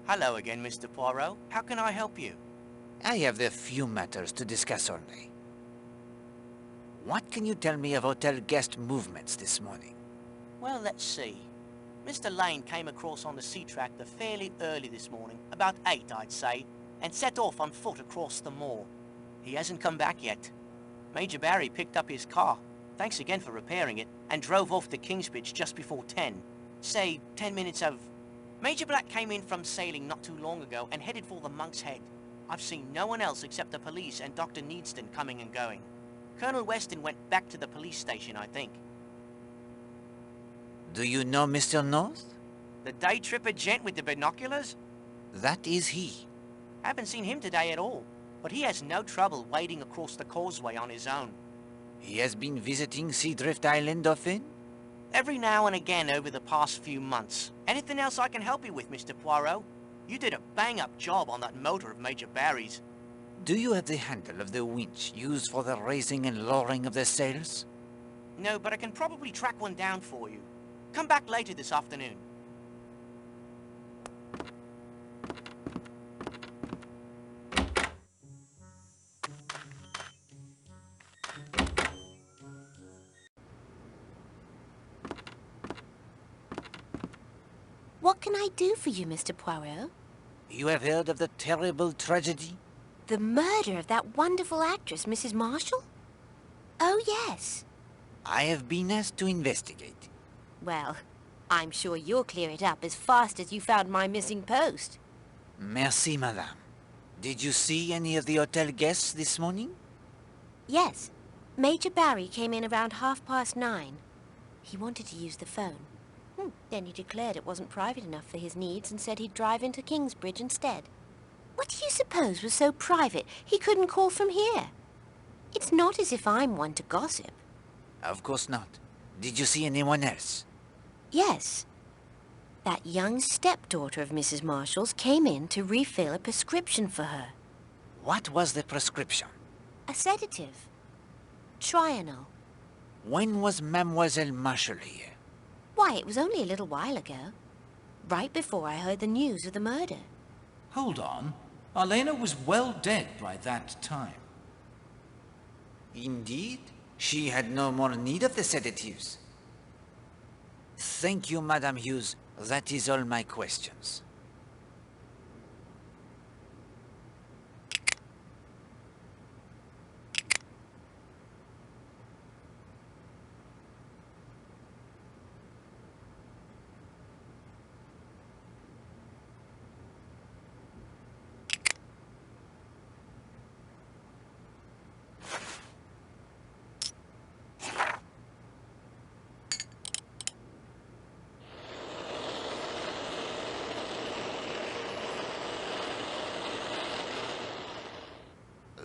Hello again, Mr. Poirot. How can I help you? I have a few matters to discuss only. What can you tell me of hotel guest movements this morning? Well, let's see. Mr. Lane came across on the sea tractor fairly early this morning, about 8, I'd say, and set off on foot across the moor. He hasn't come back yet. Major Barry picked up his car, thanks again for repairing it, and drove off to Kingsbridge just before 10. Say, 10 minutes of... Major Black came in from sailing not too long ago and headed for the Monk's Head. I've seen no one else except the police and Dr. Needston coming and going. Colonel Weston went back to the police station, I think. Do you know Mr. North? The day tripper gent with the binoculars? That is he. Haven't seen him today at all, but he has no trouble wading across the causeway on his own. He has been visiting Seadrift Island often? Every now and again over the past few months. Anything else I can help you with, Mr. Poirot? You did a bang-up job on that motor of Major Barry's. Do you have the handle of the winch used for the raising and lowering of the sails? No, but I can probably track one down for you. Come back later this afternoon. What can I do for you, Mr. Poirot? You have heard of the terrible tragedy? The murder of that wonderful actress, Mrs. Marshall? Oh, yes. I have been asked to investigate. Well, I'm sure you'll clear it up as fast as you found my missing post. Merci, madame. Did you see any of the hotel guests this morning? Yes. Major Barry came in around 9:30. He wanted to use the phone. Then he declared it wasn't private enough for his needs and said he'd drive into Kingsbridge instead. What do you suppose was so private he couldn't call from here? It's not as if I'm one to gossip. Of course not. Did you see anyone else? Yes. That young stepdaughter of Mrs. Marshall's came in to refill a prescription for her. What was the prescription? A sedative. Trianol. When was Mademoiselle Marshall here? Why, it was only a little while ago. Right before I heard the news of the murder. Hold on. Arlena was well dead by that time. Indeed, she had no more need of the sedatives. Thank you, Madame Hughes. That is all my questions.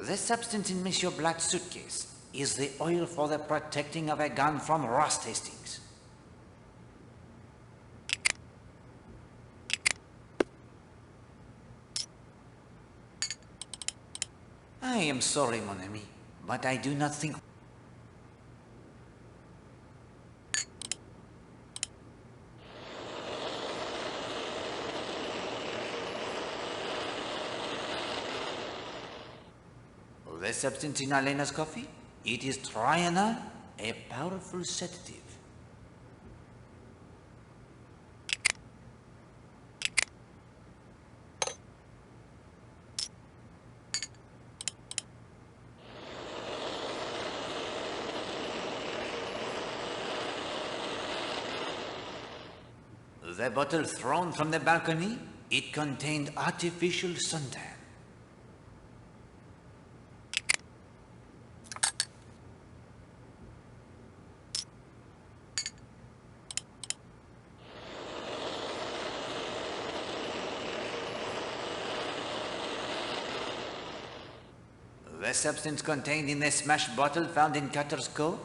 The substance in Monsieur Black's suitcase is the oil for the protecting of a gun from rust, Hastings. I am sorry, mon ami, but I do not think... The substance in Alena's coffee? It is Trianol, a powerful sedative. The bottle thrown from the balcony, it contained artificial suntan. The substance contained in the smashed bottle found in Cutter's Cove,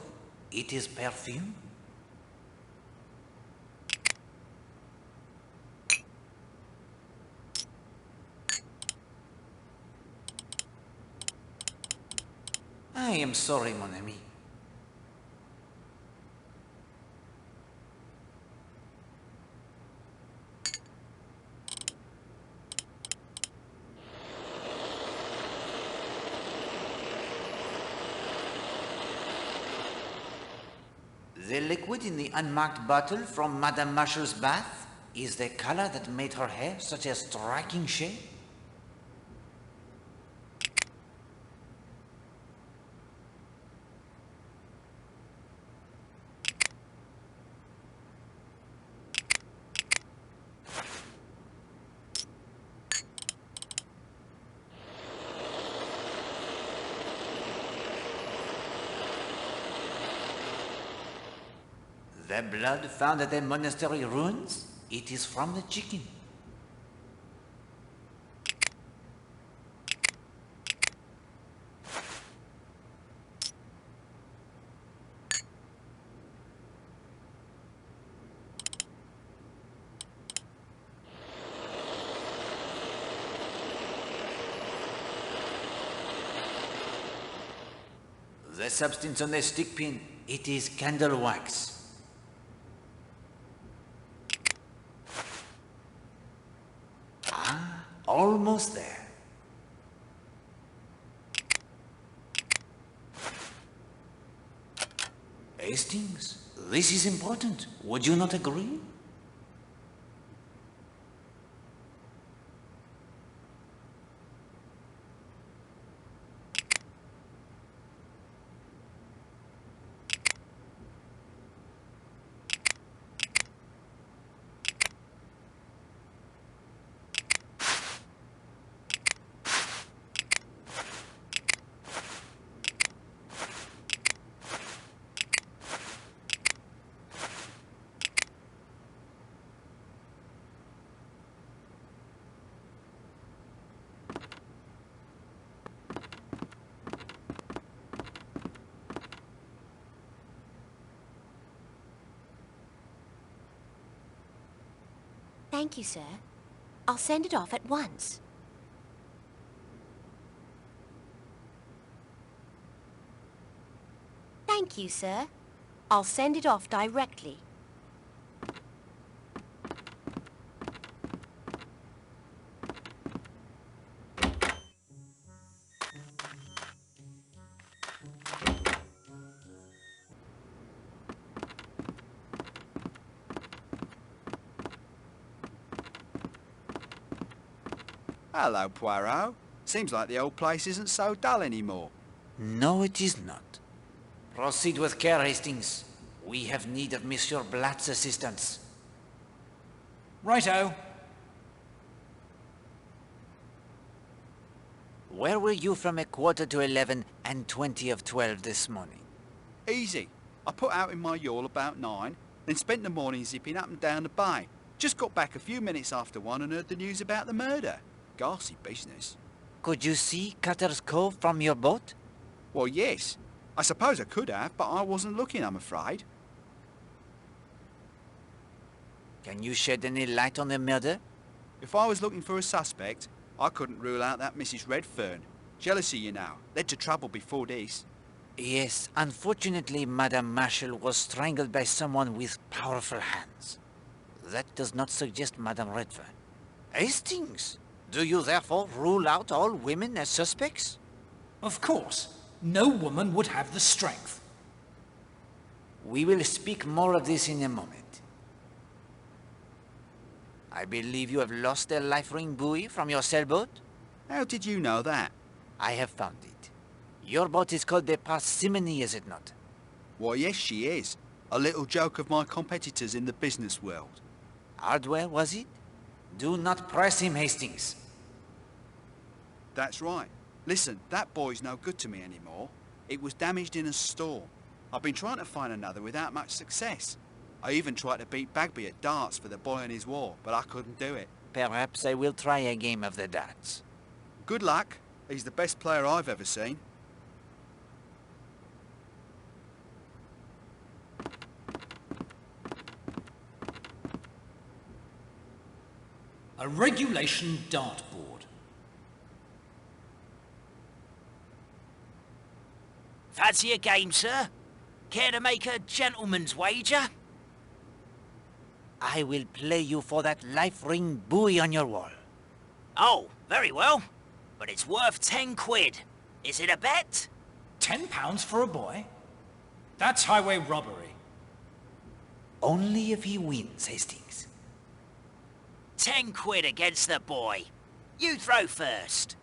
it is perfume. I am sorry, mon ami. The liquid in the unmarked bottle from Madame Marshall's bath is the color that made her hair such a striking shade? The blood found at the monastery ruins? It is from the chicken. The substance on the stick pin, it is candle wax. Almost there. Hastings, this is important. Would you not agree? Thank you, sir. I'll send it off at once. Thank you, sir. I'll send it off directly. Hello, Poirot. Seems like the old place isn't so dull anymore. No, it is not. Proceed with care, Hastings. We have need of Monsieur Blatt's assistance. Righto. Where were you from 11:15 and 12 this morning? Easy. I put out in my yawl about 9, then spent the morning zipping up and down the bay. Just got back a few minutes after 1 and heard the news about the murder. Ghastly business. Could you see Cutter's Cove from your boat? Well, yes. I suppose I could have, but I wasn't looking, I'm afraid. Can you shed any light on the murder? If I was looking for a suspect, I couldn't rule out that Mrs. Redfern. Jealousy, you know. Led to trouble before this. Yes, unfortunately, Madame Marshall was strangled by someone with powerful hands. That does not suggest Madame Redfern. Hastings, do you therefore rule out all women as suspects? Of course. No woman would have the strength. We will speak more of this in a moment. I believe you have lost a life ring buoy from your sailboat? How did you know that? I have found it. Your boat is called the Parsimony, is it not? Why, yes, she is. A little joke of my competitors in the business world. Hardware, was it? Do not press him, Hastings. That's right. Listen, that buoy's no good to me anymore. It was damaged in a storm. I've been trying to find another without much success. I even tried to beat Bagby at darts for the boy and his war, but I couldn't do it. Perhaps I will try a game of the darts. Good luck. He's the best player I've ever seen. A regulation dartboard. Fancy a game, sir? Care to make a gentleman's wager? I will play you for that life ring buoy on your wall. Oh, very well. But it's worth 10 quid. Is it a bet? £10 for a boy? That's highway robbery. Only if he wins, Hastings. 10 quid against the boy. You throw first.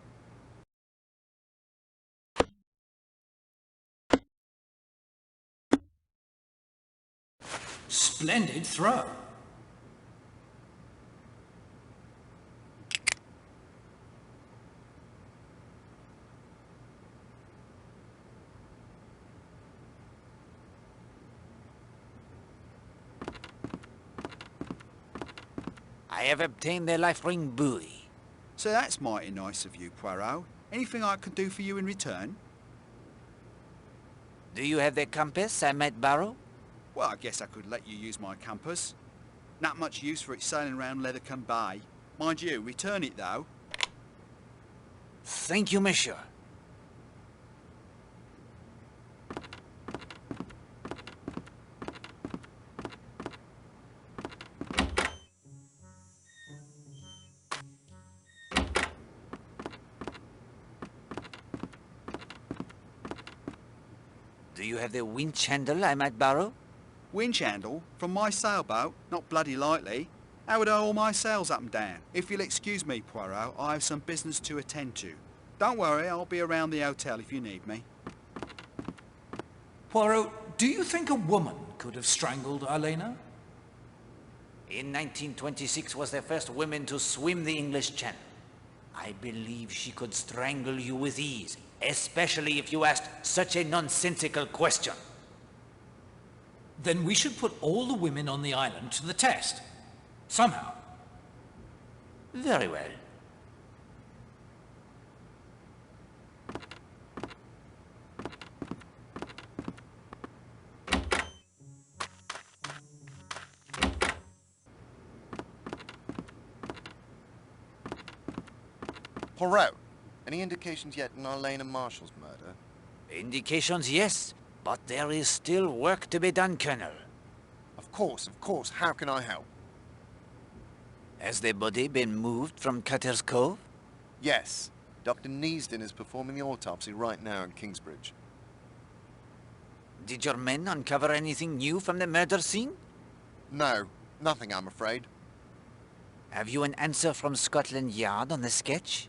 Splendid throw. I have obtained the life ring buoy. So that's mighty nice of you, Poirot. Anything I can do for you in return? Do you have the compass I might borrow? Well, I guess I could let you use my compass. Not much use for it sailing round Leathercombe Bay. Mind you, return it though. Thank you, monsieur. Do you have the winch handle I might borrow? Winch handle? From my sailboat? Not bloody likely. How would I haul my sails up and down? If you'll excuse me, Poirot, I have some business to attend to. Don't worry, I'll be around the hotel if you need me. Poirot, do you think a woman could have strangled Elena? In 1926 was the first woman to swim the English Channel. I believe she could strangle you with ease, especially if you asked such a nonsensical question. Then we should put all the women on the island to the test. Somehow. Very well. Poirot, any indications yet in Elena Marshall's murder? Indications, yes, but there is still work to be done, Colonel. Of course. How can I help? Has the body been moved from Cutter's Cove? Yes. Dr. Neasden is performing the autopsy right now in Kingsbridge. Did your men uncover anything new from the murder scene? No, nothing, I'm afraid. Have you an answer from Scotland Yard on the sketch?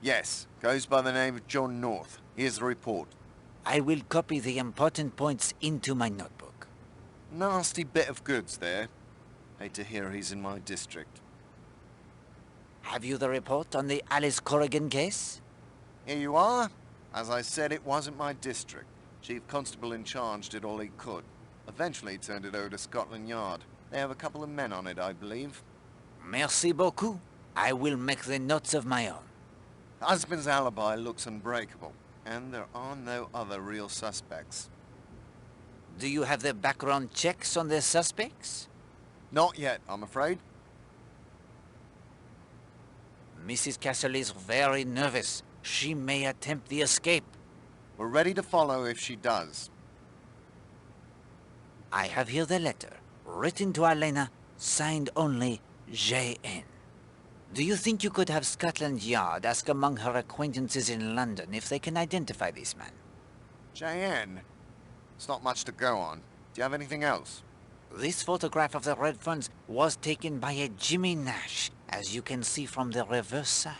Yes, goes by the name of John North. Here's the report. I will copy the important points into my notebook. Nasty bit of goods there. Hate to hear he's in my district. Have you the report on the Alice Corrigan case? Here you are. As I said, it wasn't my district. Chief Constable in charge did all he could. Eventually turned it over to Scotland Yard. They have a couple of men on it, I believe. Merci beaucoup. I will make the notes of my own. Husband's alibi looks unbreakable, and there are no other real suspects. Do you have the background checks on the suspects? Not yet, I'm afraid. Mrs. Castle is very nervous. She may attempt the escape. We're ready to follow if she does. I have here the letter, written to Elena, signed only J.N. Do you think you could have Scotland Yard ask among her acquaintances in London if they can identify this man? J.N.? It's not much to go on. Do you have anything else? This photograph of the red funds was taken by a Jimmy Nash, as you can see from the reverse side.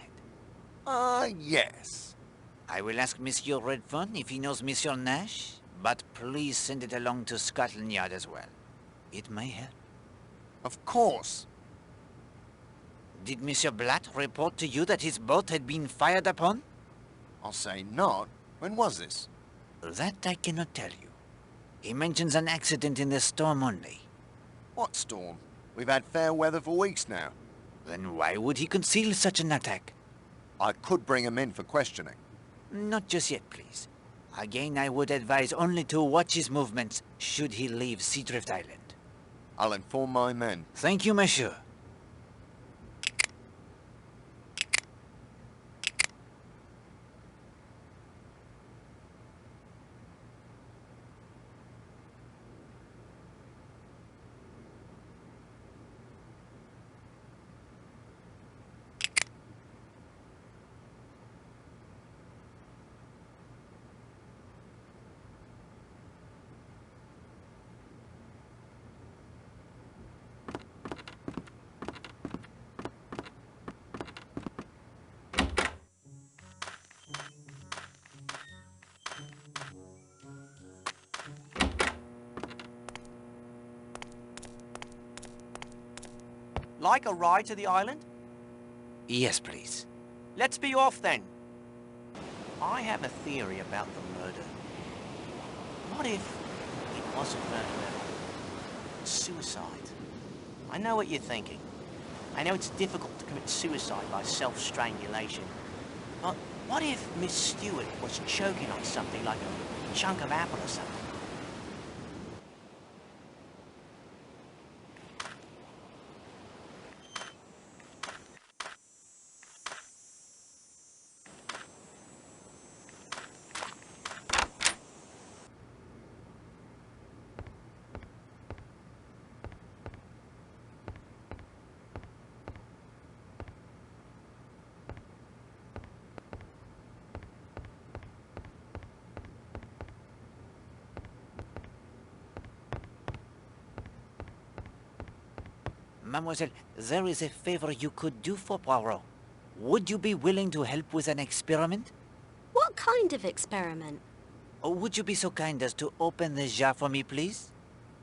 Yes. I will ask Monsieur Redfern if he knows Monsieur Nash, but please send it along to Scotland Yard as well. It may help. Of course. Did Monsieur Blatt report to you that his boat had been fired upon? I'll say not. When was this? That I cannot tell you. He mentions an accident in the storm only. What storm? We've had fair weather for weeks now. Then why would he conceal such an attack? I could bring him in for questioning. Not just yet, please. Again, I would advise only to watch his movements should he leave Seadrift Island. I'll inform my men. Thank you, monsieur. Like a ride to the island? Yes, please. Let's be off then. I have a theory about the murder. What if it wasn't murder at all? Suicide. I know what you're thinking. I know it's difficult to commit suicide by self-strangulation. But what if Miss Stewart was choking on something like a chunk of apple or something? Mademoiselle, there is a favor you could do for Poirot. Would you be willing to help with an experiment? What kind of experiment? Or would you be so kind as to open the jar for me, please?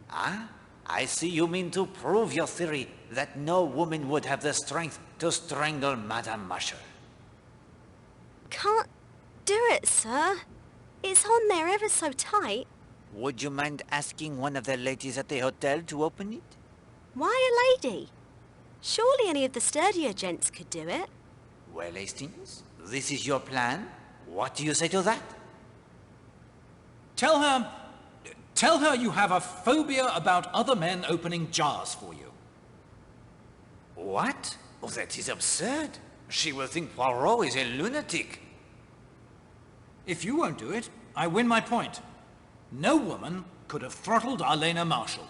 Ah, I see you mean to prove your theory that no woman would have the strength to strangle Madame Marshall. Can't do it, sir. It's on there ever so tight. Would you mind asking one of the ladies at the hotel to open it? Why a lady? Surely any of the sturdier gents could do it. Well, Hastings, this is your plan. What do you say to that? Tell her you have a phobia about other men opening jars for you. What? Oh, that is absurd. She will think Poirot is a lunatic. If you won't do it, I win my point. No woman could have throttled Elena Marshall.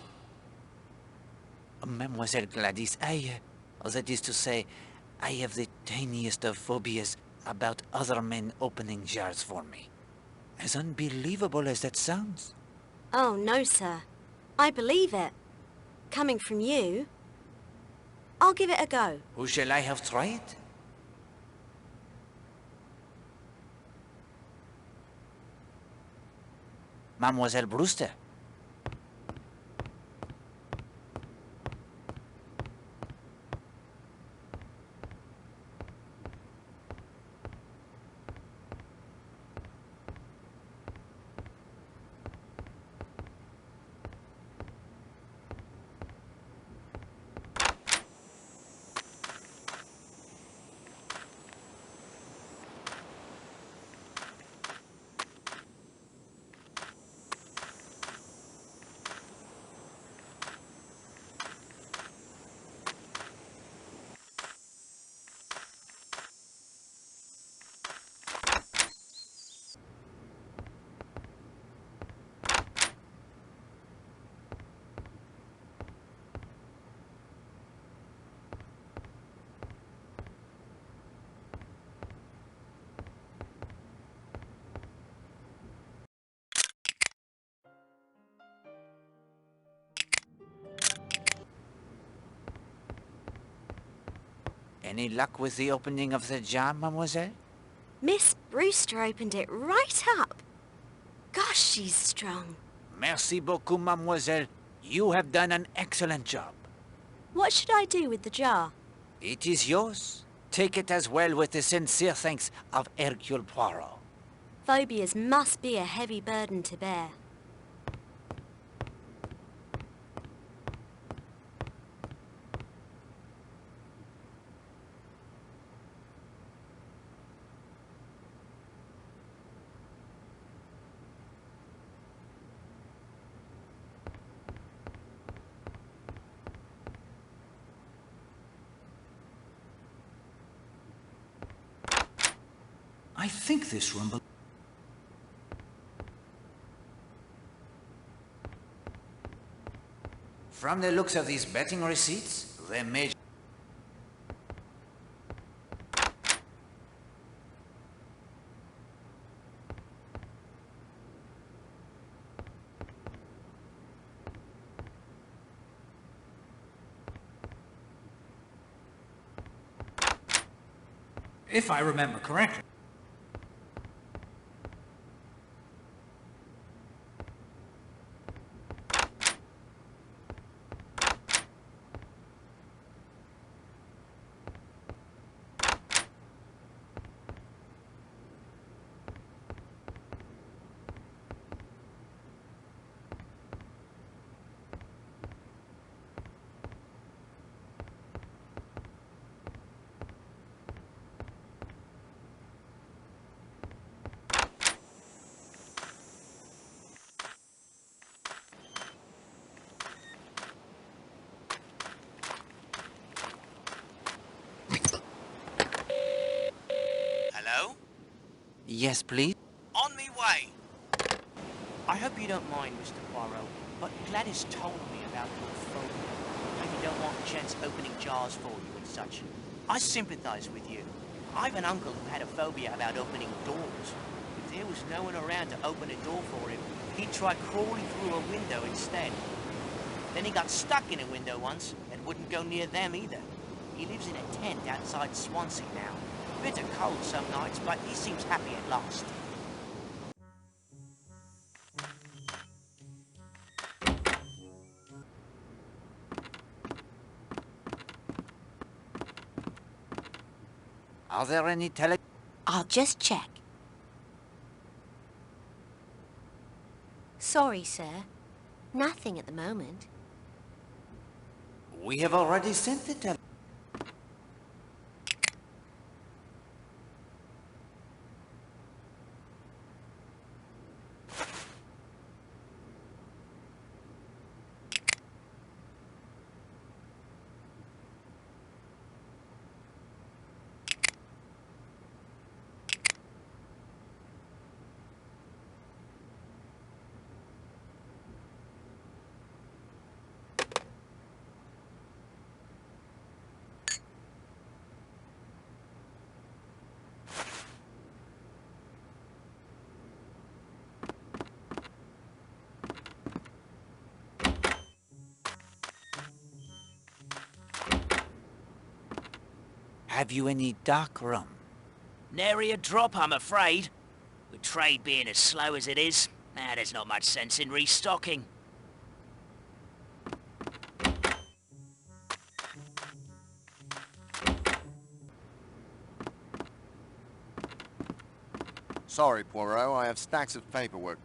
Mademoiselle Gladys, that is to say, I have the tiniest of phobias about other men opening jars for me. As unbelievable as that sounds. Oh, no, sir. I believe it. Coming from you, I'll give it a go. Who shall I have tried? Mademoiselle Brewster. Any luck with the opening of the jar, mademoiselle? Miss Brewster opened it right up. Gosh, she's strong. Merci beaucoup, mademoiselle. You have done an excellent job. What should I do with the jar? It is yours. Take it as well with the sincere thanks of Hercule Poirot. Phobias must be a heavy burden to bear. I think this room... From the looks of these betting receipts, they may... If I remember correctly. Hello? Yes, please. On me way. I hope you don't mind, Mr. Poirot, but Gladys told me about your phobia. How you don't want gents opening jars for you and such. I sympathize with you. I've an uncle who had a phobia about opening doors. If there was no one around to open a door for him, he'd try crawling through a window instead. Then he got stuck in a window once and wouldn't go near them either. He lives in a tent outside Swansea now. Bitter cold some nights, but he seems happy at last. Are there any I'll just check. Sorry, sir. Nothing at the moment. We have already sent the Have you any dark rum? Nary a drop, I'm afraid. With trade being as slow as it is, there's not much sense in restocking. Sorry, Poirot, I have stacks of paperwork